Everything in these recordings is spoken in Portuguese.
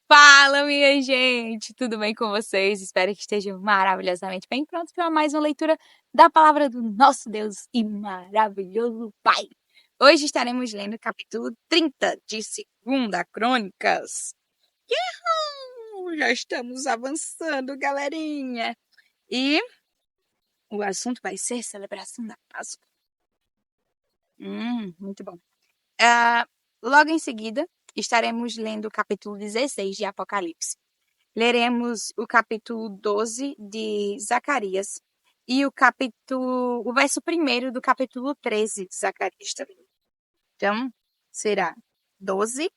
Fala, minha gente! Tudo bem com vocês? Espero que estejam maravilhosamente bem prontos para mais uma leitura da palavra do nosso Deus e maravilhoso Pai. Hoje estaremos lendo o capítulo 30 de 2 Crônicas. Uhul! Já estamos avançando, galerinha! E o assunto vai ser celebração da Páscoa. Muito bom. Logo em seguida, estaremos lendo o capítulo 16 de Apocalipse. Leremos o capítulo 12 de Zacarias e o verso 1 do capítulo 13 de Zacarias também. Então, será 12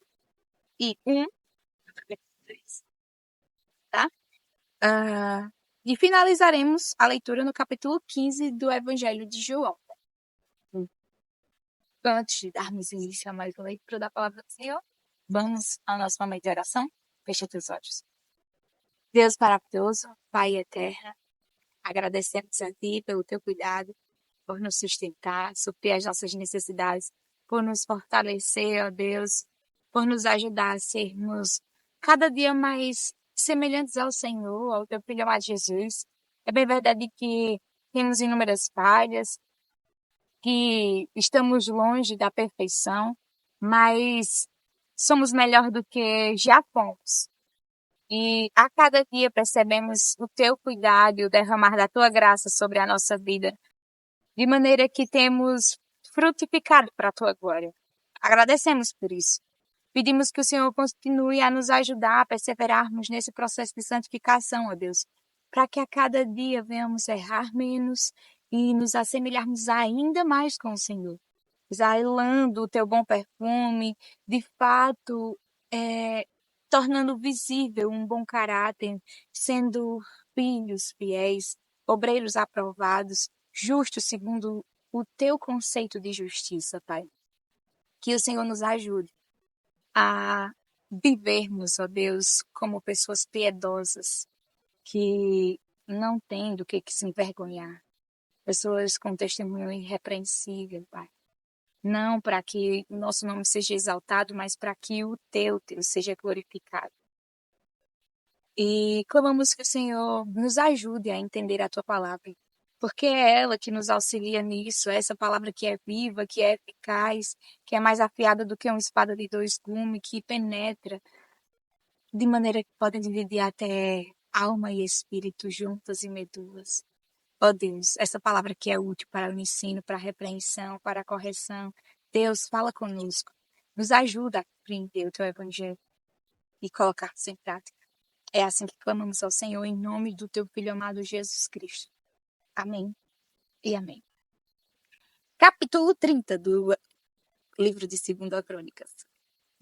e 1 do capítulo 13, tá? E finalizaremos a leitura no capítulo 15 do Evangelho de João. Antes de darmos início a mais uma leitura da palavra do Senhor, vamos ao nosso momento de oração. Fecha teus olhos. Deus maravilhoso, Pai eterno, agradecemos a Ti pelo Teu cuidado, por nos sustentar, suprir as nossas necessidades, por nos fortalecer, ó Deus, por nos ajudar a sermos cada dia mais semelhantes ao Senhor, ao Teu Filho amado Jesus. É bem verdade que temos inúmeras falhas, que estamos longe da perfeição, mas somos melhor do que já fomos. E a cada dia percebemos o Teu cuidado e o derramar da Tua graça sobre a nossa vida, de maneira que temos frutificado para a Tua glória. Agradecemos por isso. Pedimos que o Senhor continue a nos ajudar a perseverarmos nesse processo de santificação, ó Deus, para que a cada dia venhamos errar menos e nos assemelharmos ainda mais com o Senhor, exalando o Teu bom perfume, de fato, tornando visível um bom caráter, sendo filhos fiéis, obreiros aprovados, justos segundo o Teu conceito de justiça, Pai. Que o Senhor nos ajude a vivermos, ó Deus, como pessoas piedosas, que não têm do que se envergonhar. Pessoas com testemunho irrepreensível, Pai. Não para que o nosso nome seja exaltado, mas para que o Teu seja glorificado. E clamamos que o Senhor nos ajude a entender a Tua palavra, porque é ela que nos auxilia nisso, é essa palavra que é viva, que é eficaz, que é mais afiada do que uma espada de 2 gumes, que penetra de maneira que pode dividir até alma e espírito juntas e medulas. Ó Deus, essa palavra que é útil para o ensino, para a repreensão, para a correção. Deus, fala conosco. Nos ajuda a compreender o Teu Evangelho e colocar-nos em prática. É assim que clamamos ao Senhor em nome do Teu Filho amado Jesus Cristo. Amém e amém. Capítulo 30 do livro de 2 Crônicas.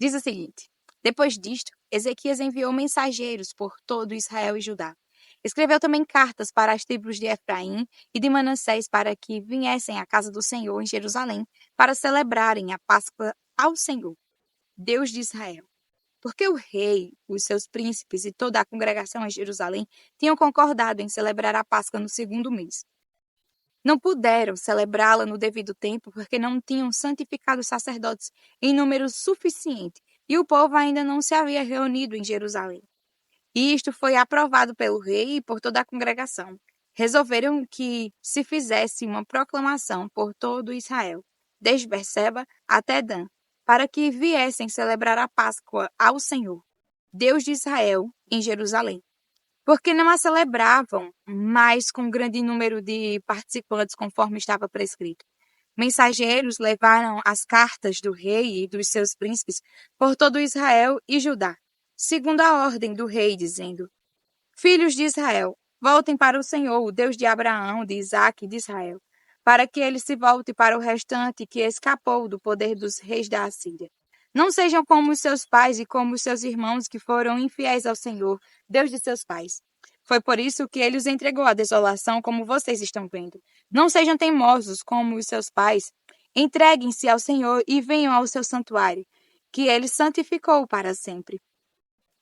Diz o seguinte: Depois disto, Ezequias enviou mensageiros por todo Israel e Judá. Escreveu também cartas para as tribos de Efraim e de Manassés para que viessem à casa do Senhor em Jerusalém para celebrarem a Páscoa ao Senhor, Deus de Israel. Porque o rei, os seus príncipes e toda a congregação em Jerusalém tinham concordado em celebrar a Páscoa no 2º mês. Não puderam celebrá-la no devido tempo porque não tinham santificado os sacerdotes em número suficiente e o povo ainda não se havia reunido em Jerusalém. E isto foi aprovado pelo rei e por toda a congregação. Resolveram que se fizesse uma proclamação por todo Israel, desde Berseba até Dan, para que viessem celebrar a Páscoa ao Senhor, Deus de Israel, em Jerusalém. Porque não a celebravam, mas com grande número de participantes, conforme estava prescrito. Mensageiros levaram as cartas do rei e dos seus príncipes por todo Israel e Judá, segundo a ordem do rei, dizendo: Filhos de Israel, voltem para o Senhor, o Deus de Abraão, de Isaque e de Israel, para que ele se volte para o restante que escapou do poder dos reis da Assíria. Não sejam como os seus pais e como os seus irmãos que foram infiéis ao Senhor, Deus de seus pais. Foi por isso que ele os entregou à desolação, como vocês estão vendo. Não sejam teimosos como os seus pais. Entreguem-se ao Senhor e venham ao seu santuário, que ele santificou para sempre.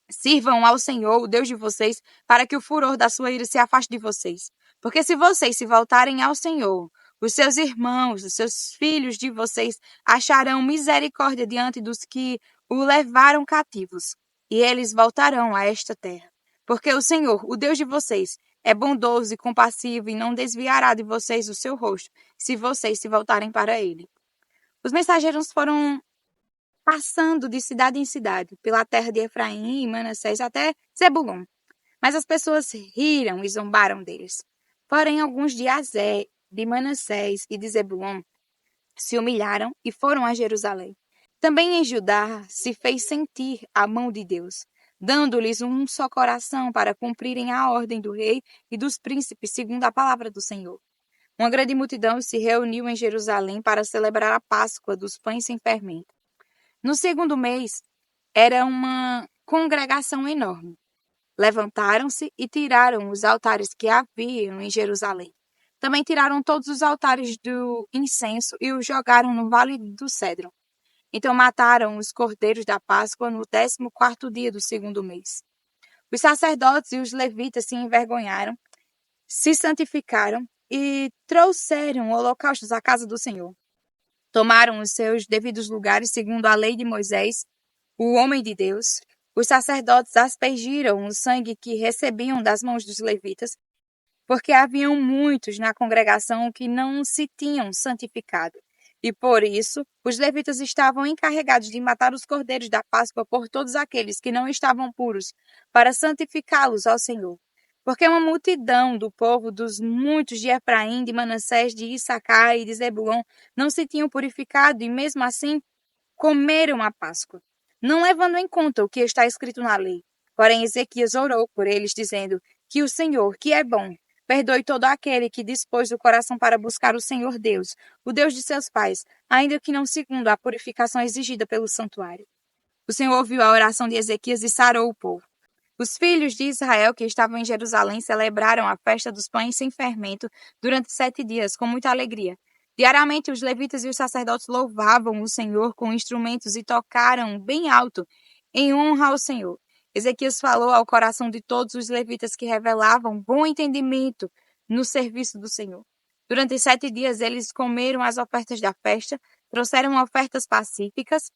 Sirvam ao Senhor, o Deus de vocês, para que o furor da sua ira se afaste de vocês. Porque se vocês se voltarem ao Senhor, os seus irmãos, os seus filhos de vocês acharão misericórdia diante dos que o levaram cativos. e eles voltarão a esta terra. Porque o Senhor, o Deus de vocês, é bondoso e compassivo e não desviará de vocês o seu rosto, se vocês se voltarem para ele. Os mensageiros foram passando de cidade em cidade, pela terra de Efraim e Manassés até Zebulon. Mas as pessoas riram e zombaram deles. Porém, alguns de Azé, de Manassés e de Zebulon se humilharam e foram a Jerusalém. Também em Judá se fez sentir a mão de Deus, dando-lhes um só coração para cumprirem a ordem do rei e dos príncipes, segundo a palavra do Senhor. Uma grande multidão se reuniu em Jerusalém para celebrar a Páscoa dos pães sem fermento. No segundo mês, era uma congregação enorme. Levantaram-se e tiraram os altares que haviam em Jerusalém. Também tiraram todos os altares do incenso e os jogaram no vale do Cédron. Então mataram os cordeiros da Páscoa no 14º dia do segundo mês. Os sacerdotes e os levitas se envergonharam, se santificaram e trouxeram holocaustos à casa do Senhor. Tomaram os seus devidos lugares segundo a lei de Moisés, o homem de Deus. Os sacerdotes aspergiram o sangue que recebiam das mãos dos levitas, porque haviam muitos na congregação que não se tinham santificado. E por isso, os levitas estavam encarregados de matar os cordeiros da Páscoa por todos aqueles que não estavam puros, para santificá-los ao Senhor. Porque uma multidão do povo dos muitos de Efraim, de Manassés, de Issacar e de Zebulon não se tinham purificado e mesmo assim comeram a Páscoa, não levando em conta o que está escrito na lei. Porém, Ezequias orou por eles, dizendo que o Senhor, que é bom, perdoe todo aquele que dispôs o coração para buscar o Senhor Deus, o Deus de seus pais, ainda que não segundo a purificação exigida pelo santuário. O Senhor ouviu a oração de Ezequias e sarou o povo. Os filhos de Israel que estavam em Jerusalém celebraram a festa dos pães sem fermento durante 7 dias, com muita alegria. Diariamente, os levitas e os sacerdotes louvavam o Senhor com instrumentos e tocaram bem alto, em honra ao Senhor. Ezequias falou ao coração de todos os levitas que revelavam bom entendimento no serviço do Senhor. Durante 7 dias, eles comeram as ofertas da festa, trouxeram ofertas pacíficas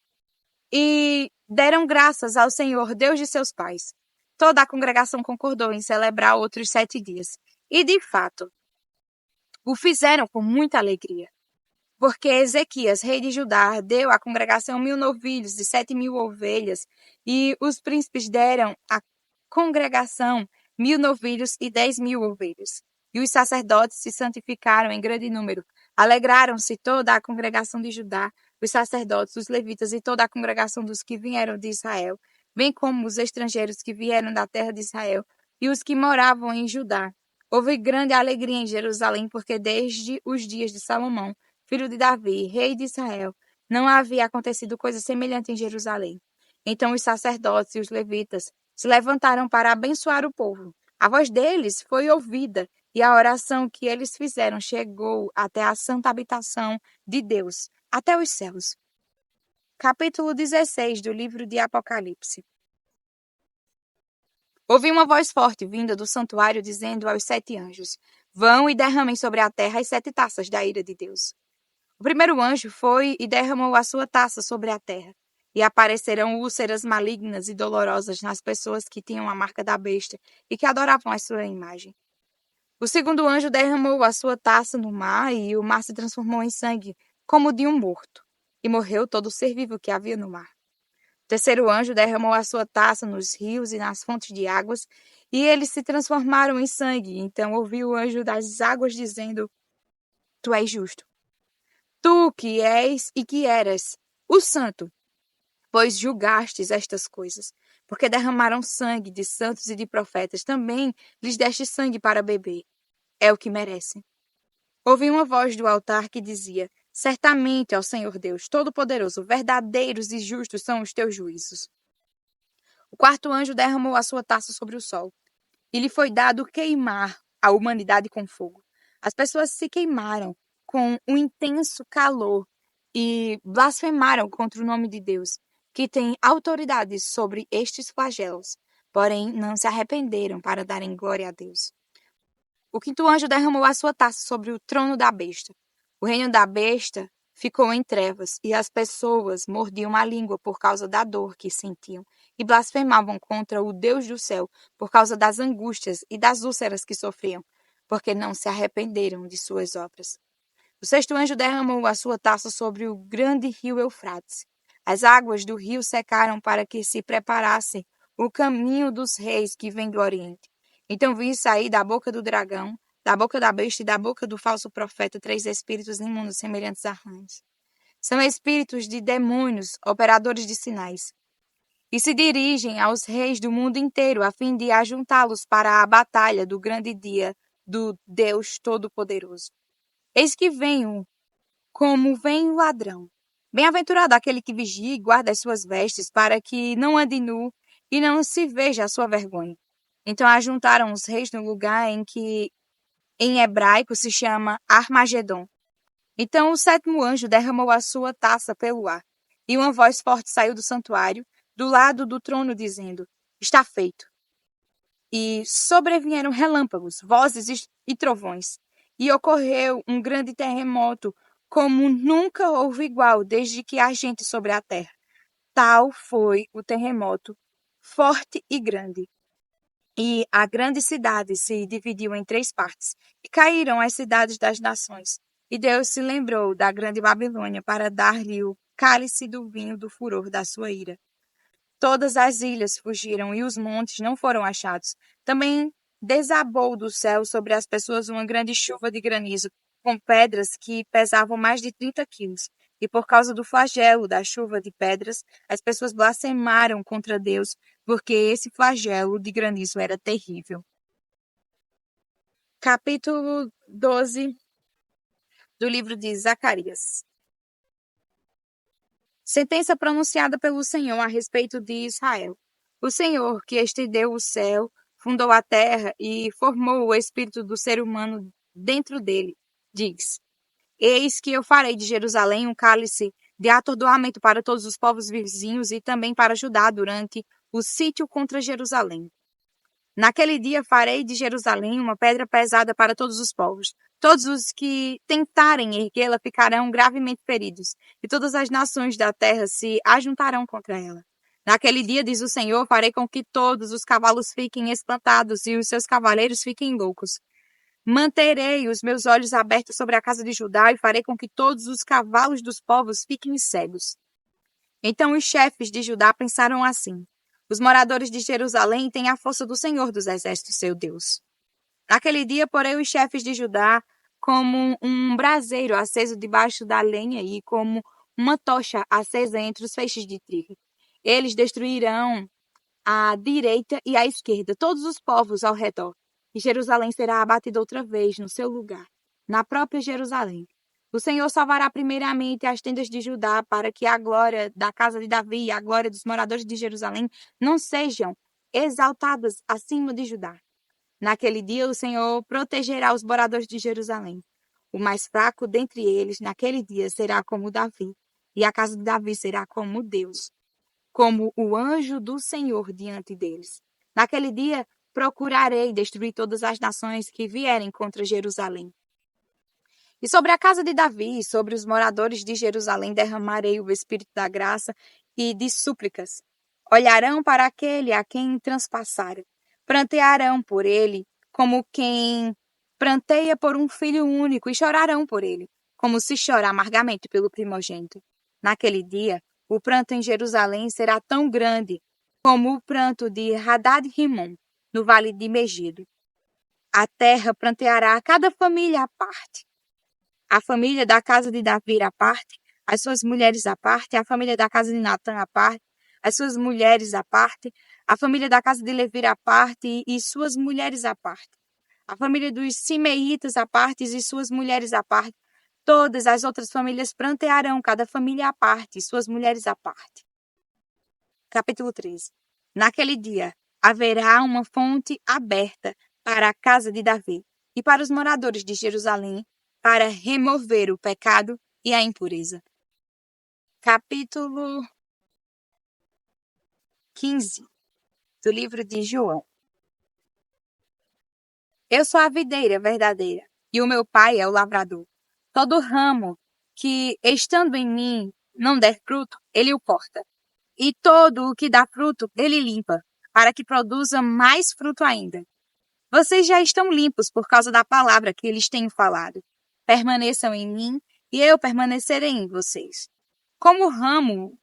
e deram graças ao Senhor, Deus de seus pais. Toda a congregação concordou em celebrar outros 7 dias. E, de fato, o fizeram com muita alegria. Porque Ezequias, rei de Judá, deu à congregação 1.000 novilhos e 7.000 ovelhas, e os príncipes deram à congregação 1.000 novilhos e 10.000 ovelhas. E os sacerdotes se santificaram em grande número. Alegraram-se toda a congregação de Judá, os sacerdotes, os levitas e toda a congregação dos que vieram de Israel, bem como os estrangeiros que vieram da terra de Israel e os que moravam em Judá. Houve grande alegria em Jerusalém, porque desde os dias de Salomão, filho de Davi, rei de Israel, não havia acontecido coisa semelhante em Jerusalém. Então os sacerdotes e os levitas se levantaram para abençoar o povo. A voz deles foi ouvida, e a oração que eles fizeram chegou até a santa habitação de Deus, até os céus. Capítulo 16 do livro de Apocalipse. Ouvi uma voz forte vinda do santuário dizendo aos 7 anjos: Vão e derramem sobre a terra as 7 taças da ira de Deus. O primeiro anjo foi e derramou a sua taça sobre a terra, e apareceram úlceras malignas e dolorosas nas pessoas que tinham a marca da besta e que adoravam a sua imagem. O segundo anjo derramou a sua taça no mar, e o mar se transformou em sangue, como o de um morto, e morreu todo o ser vivo que havia no mar. O terceiro anjo derramou a sua taça nos rios e nas fontes de águas, e eles se transformaram em sangue. Então ouvi o anjo das águas dizendo: Tu és justo, tu que és e que eras o santo, pois julgastes estas coisas, porque derramaram sangue de santos e de profetas, também lhes deste sangue para beber. É o que merecem. Ouvi uma voz do altar que dizia: Certamente, ó Senhor Deus Todo-Poderoso, verdadeiros e justos são os teus juízos. O quarto anjo derramou a sua taça sobre o sol, e lhe foi dado queimar a humanidade com fogo. As pessoas se queimaram com um intenso calor e blasfemaram contra o nome de Deus, que tem autoridade sobre estes flagelos, porém não se arrependeram para darem glória a Deus. O quinto anjo derramou a sua taça sobre o trono da besta. O reino da besta ficou em trevas, e as pessoas mordiam a língua por causa da dor que sentiam, e blasfemavam contra o Deus do céu por causa das angústias e das úlceras que sofriam, porque não se arrependeram de suas obras. O sexto anjo derramou a sua taça sobre o grande rio Eufrates. As águas do rio secaram para que se preparasse o caminho dos reis que vêm do Oriente. Então vi sair da boca do dragão, da boca da besta e da boca do falso profeta 3 espíritos imundos semelhantes a rãs. São espíritos de demônios, operadores de sinais, e se dirigem aos reis do mundo inteiro a fim de ajuntá-los para a batalha do grande dia do Deus Todo-Poderoso. Eis que venho como vem o ladrão. Bem-aventurado aquele que vigia e guarda as suas vestes, para que não ande nu e não se veja a sua vergonha. Então ajuntaram os reis no lugar em que em hebraico se chama Armagedon. Então o sétimo anjo derramou a sua taça pelo ar, e uma voz forte saiu do santuário, do lado do trono, dizendo: Está feito. E sobrevieram relâmpagos, vozes e trovões, e ocorreu um grande terremoto, como nunca houve igual desde que há gente sobre a terra. Tal foi o terremoto, forte e grande. E a grande cidade se dividiu em 3 partes, e caíram as cidades das nações. E Deus se lembrou da grande Babilônia para dar-lhe o cálice do vinho do furor da sua ira. Todas as ilhas fugiram e os montes não foram achados. Também desabou do céu sobre as pessoas uma grande chuva de granizo, com pedras que pesavam mais de 30 quilos. E por causa do flagelo da chuva de pedras, as pessoas blasfemaram contra Deus, porque esse flagelo de granizo era terrível. Capítulo 12 do livro de Zacarias. Sentença pronunciada pelo Senhor a respeito de Israel. O Senhor, que estendeu o céu, fundou a terra e formou o espírito do ser humano dentro dele, diz: Eis que eu farei de Jerusalém um cálice de atordoamento para todos os povos vizinhos e também para Judá durante o sítio contra Jerusalém. Naquele dia farei de Jerusalém uma pedra pesada para todos os povos. Todos os que tentarem erguê-la ficarão gravemente feridos, e todas as nações da terra se ajuntarão contra ela. Naquele dia, diz o Senhor, farei com que todos os cavalos fiquem espantados e os seus cavaleiros fiquem loucos. Manterei os meus olhos abertos sobre a casa de Judá e farei com que todos os cavalos dos povos fiquem cegos. Então os chefes de Judá pensaram assim: os moradores de Jerusalém têm a força do Senhor dos exércitos, seu Deus. Naquele dia, porém, os chefes de Judá, como um braseiro aceso debaixo da lenha e como uma tocha acesa entre os feixes de trigo. Eles destruirão à direita e à esquerda todos os povos ao redor, e Jerusalém será abatida outra vez no seu lugar, na própria Jerusalém. O Senhor salvará primeiramente as tendas de Judá, para que a glória da casa de Davi e a glória dos moradores de Jerusalém não sejam exaltadas acima de Judá. Naquele dia o Senhor protegerá os moradores de Jerusalém. O mais fraco dentre eles, naquele dia, será como Davi, e a casa de Davi será como Deus, como o anjo do Senhor diante deles. Naquele dia procurarei destruir todas as nações que vierem contra Jerusalém. E sobre a casa de Davi e sobre os moradores de Jerusalém derramarei o espírito da graça e de súplicas. Olharão para aquele a quem transpassaram. Prantearão por ele, como quem pranteia por um filho único, e chorarão por ele, como se chora amargamente pelo primogênito. Naquele dia, o pranto em Jerusalém será tão grande como o pranto de Hadad-Rimon, no vale de Megido. A terra pranteará a cada família à parte. A família da casa de Davi à parte, as suas mulheres à parte, a família da casa de Natã à parte, as suas mulheres à parte, a família da casa de Levi à parte e suas mulheres à parte, a família dos Simeitas à parte e suas mulheres à parte. Todas as outras famílias prantearão, cada família à parte e suas mulheres à parte. Capítulo 13. Naquele dia haverá uma fonte aberta para a casa de Davi e para os moradores de Jerusalém, para remover o pecado e a impureza. Capítulo 15 do livro de João. Eu sou a videira verdadeira, e o meu pai é o lavrador. Todo ramo que, estando em mim, não der fruto, ele o corta. E todo o que dá fruto, ele limpa, para que produza mais fruto ainda. Vocês já estão limpos por causa da palavra que lhes tenho falado. Permaneçam em mim e eu permanecerei em vocês. Como o ramo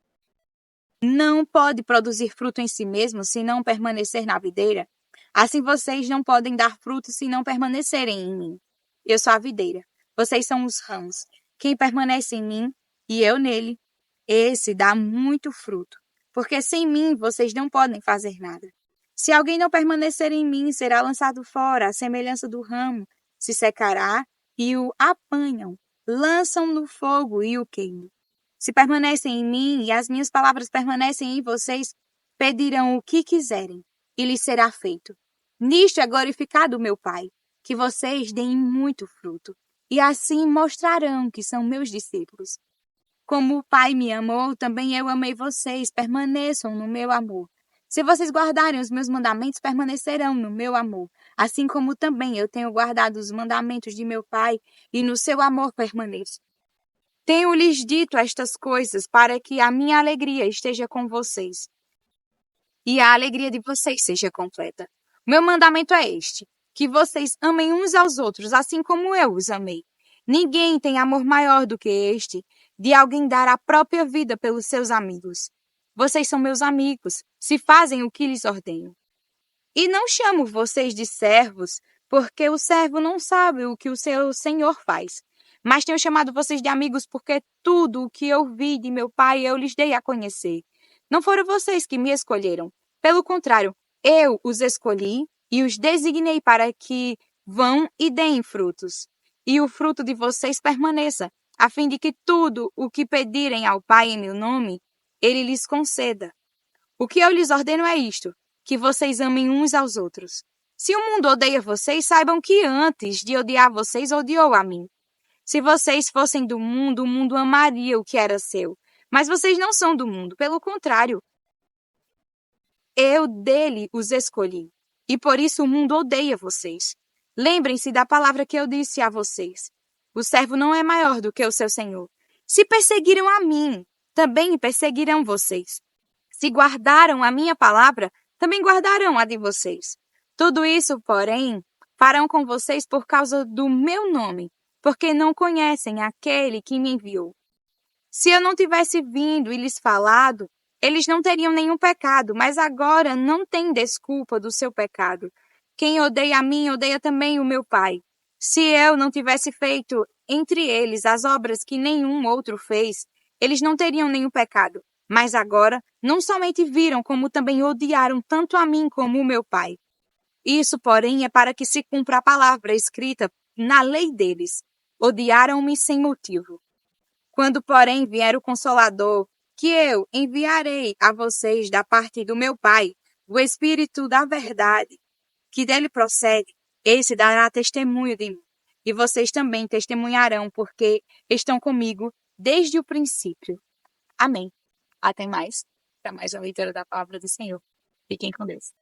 não pode produzir fruto em si mesmo se não permanecer na videira, assim vocês não podem dar fruto se não permanecerem em mim. Eu sou a videira, vocês são os ramos. Quem permanece em mim e eu nele, esse dá muito fruto, porque sem mim vocês não podem fazer nada. Se alguém não permanecer em mim, será lançado fora, à semelhança do ramo, se secará e o apanham, lançam no fogo e o queimam. Se permanecem em mim e as minhas palavras permanecem em vocês, pedirão o que quiserem e lhes será feito. Nisto é glorificado o meu Pai, que vocês deem muito fruto, e assim mostrarão que são meus discípulos. Como o Pai me amou, também eu amei vocês, permaneçam no meu amor. Se vocês guardarem os meus mandamentos, permanecerão no meu amor, assim como também eu tenho guardado os mandamentos de meu Pai, e no seu amor permaneço. Tenho-lhes dito estas coisas para que a minha alegria esteja com vocês e a alegria de vocês seja completa. Meu mandamento é este: que vocês amem uns aos outros, assim como eu os amei. Ninguém tem amor maior do que este, de alguém dar a própria vida pelos seus amigos. Vocês são meus amigos, se fazem o que lhes ordeno. E não chamo vocês de servos, porque o servo não sabe o que o seu senhor faz. Mas tenho chamado vocês de amigos porque tudo o que eu vi de meu pai eu lhes dei a conhecer. Não foram vocês que me escolheram. Pelo contrário, eu os escolhi e os designei para que vão e deem frutos. E o fruto de vocês permaneça, a fim de que tudo o que pedirem ao Pai em meu nome, ele lhes conceda. O que eu lhes ordeno é isto: que vocês amem uns aos outros. Se o mundo odeia vocês, saibam que antes de odiar vocês, odiou a mim. Se vocês fossem do mundo, o mundo amaria o que era seu. Mas vocês não são do mundo, pelo contrário, eu dele os escolhi. E por isso o mundo odeia vocês. Lembrem-se da palavra que eu disse a vocês: o servo não é maior do que o seu senhor. Se perseguiram a mim, também perseguirão vocês. Se guardaram a minha palavra, também guardarão a de vocês. Tudo isso, porém, farão com vocês por causa do meu nome, porque não conhecem aquele que me enviou. Se eu não tivesse vindo e lhes falado, eles não teriam nenhum pecado, mas agora não tem desculpa do seu pecado. Quem odeia a mim, odeia também o meu Pai. Se eu não tivesse feito entre eles as obras que nenhum outro fez, eles não teriam nenhum pecado. Mas agora, não somente viram, como também odiaram tanto a mim como o meu Pai. Isso, porém, é para que se cumpra a palavra escrita na lei deles. Odiaram-me sem motivo. Quando, porém, vier o Consolador, que eu enviarei a vocês da parte do meu Pai, o Espírito da verdade, que dele procede, esse dará testemunho de mim. E vocês também testemunharão, porque estão comigo desde o princípio. Amém. Até mais. Para mais uma leitura da palavra do Senhor. Fiquem com Deus.